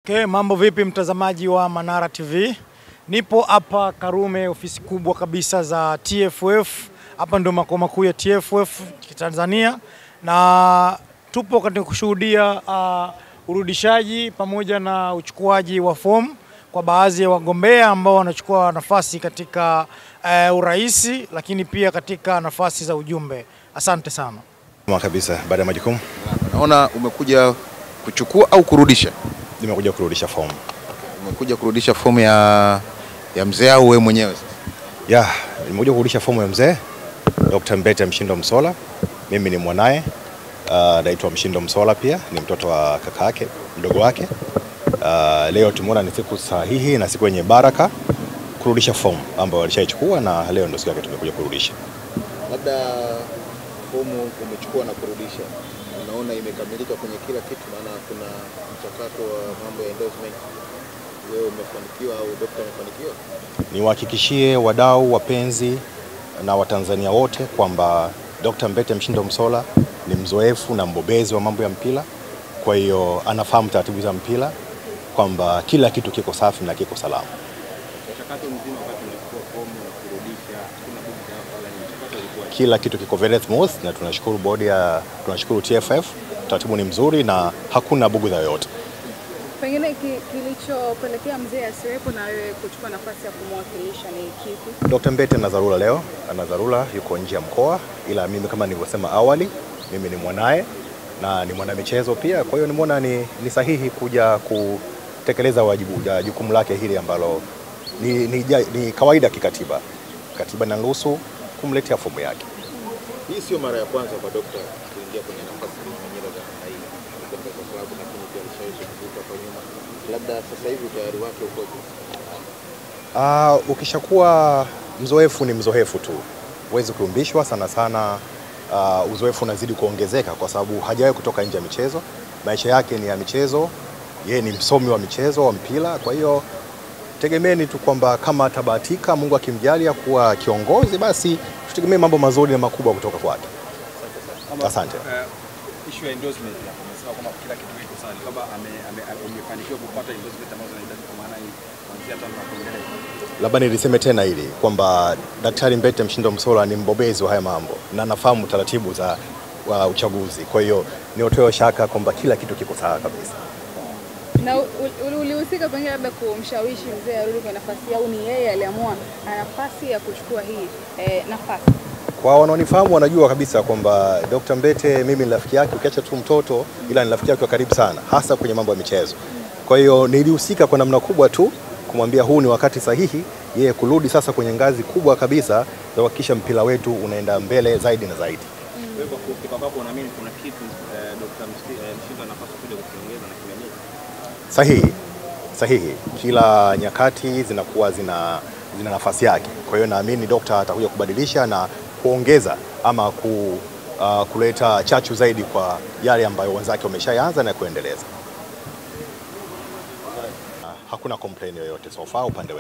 Okay, mambo vipi mtazamaji wa Manara TV? Nipo hapa Karume, ofisi kubwa kabisa za TFF. Hapa ndo makao makuu ya TFF Tanzania, na tupo katika kushuhudia urudishaji pamoja na uchukuaji wa fomu kwa baadhi ya wagombea ambao wanachukua nafasi katika uraisi, lakini pia katika nafasi za ujumbe. Asante sana. Kabisa, baada ya majukumu. Naona umekuja kuchukua au kurudisha? Nimekuja kurudisha fomu. Umekuja kurudisha fomu ya mzee au wewe mwenyewe sasa? Nimekuja kurudisha fomu ya mzee Dr. Mbete Mshindo Msola. Mimi ni mwanae, naitwa Mshindo Msola, pia ni mtoto wa kaka yake mdogo wake. Leo tumeona ni siku sahihi na siku yenye baraka kurudisha fomu ambayo alishaichukua, na leo ndio siku yake tumekuja kurudisha. Labda fomu umechukua na kurudisha, unaona imekamilika kwenye kila kitu, maana kuna mchakato wa mambo ya endorsement. Wewe umefanikiwa au daktari amefanikiwa? Niwahakikishie wadau, wapenzi na Watanzania wote kwamba Dr. Mbete Mshindo Msola ni mzoefu na mbobezi wa mambo ya mpira. Kwa hiyo anafahamu taratibu za mpira, kwamba kila kitu kiko safi na kiko salama. Mchakato mzima wakati unachukua fomu na kurudisha, kuna bugu wala ni mchakato ulikuwa? Kila kitu kiko very smooth, na tunashukuru tunashukuru TFF. Taratibu ni mzuri na hakuna bugu yoyote. Pengine kilichopelekea mzee asiwepo na wewe kuchukua nafasi ya kumwakilisha ni kipi? Dr. Mbete ana dharura leo, yuko nje ya mkoa, ila mimi kama nilivyosema awali, mimi ni mwanae na ni mwanamichezo pia. Kwa hiyo nimeona ni sahihi kuja kutekeleza jukumu lake hili ambalo ni kawaida kikatiba. Katiba inaruhusu kumletea fomu yake. Hii sio mara ya kwanza kwa daktari kuingia kwenye nafasi nyingine za hii kwa sababu lakini pia alishawahi kuvuka kwa nyuma. Labda sasa hivi tayari wake ukoje? Ukishakuwa mzoefu ni mzoefu tu, huwezi kuumbishwa sana. Uzoefu unazidi kuongezeka kwa sababu hajawahi kutoka nje ya michezo. Maisha yake ni ya michezo, yeye ni msomi wa michezo wa mpira. Kwa hiyo tegemeeni tu kwamba kama atabahatika, Mungu akimjalia kuwa kiongozi, basi tutegemee mambo mazuri na makubwa kutoka kwake. Asante. Issue ya endorsement hapo, umesema kama kila kitu kiko sawa, kama amefanikiwa kupata endorsement ambazo anahitaji, kwa maana hii kuanzia tangu kuendelea. Labda niliseme tena hili kwamba Daktari Mbete Mshindo Msola ni mbobezi wa haya mambo na anafahamu taratibu za uchaguzi. Kwa hiyo niotoe shaka kwamba kila kitu kiko sawa kabisa. Na ulihusika pengine labda kumshawishi mzee arudi kwa nafasi, au ni yeye aliamua nafasi ya kuchukua hii nafasi? Kwa wanaonifahamu wanajua kabisa kwamba Dr. Mbete mimi ni rafiki yake, ukiacha tu mtoto, ila ni rafiki yake wa karibu sana, hasa kwenye mambo ya michezo. Kwa hiyo nilihusika kwa namna kubwa tu kumwambia huu ni wakati sahihi yeye kurudi sasa kwenye ngazi kubwa kabisa za kuhakikisha mpira wetu unaenda mbele zaidi na zaidi. Wewe kwa sababu unaamini kuna kitu Dr. Mshindo anapaswa kuja kukiongeza na kimemia? Sahihi. Kila nyakati zinakuwa zina nafasi yake. Kwa hiyo naamini daktari atakuja kubadilisha na kuongeza ama kuleta chachu zaidi kwa yale ambayo wenzake wameshaanza na kuendeleza. Hakuna complaint yoyote so far upande wetu.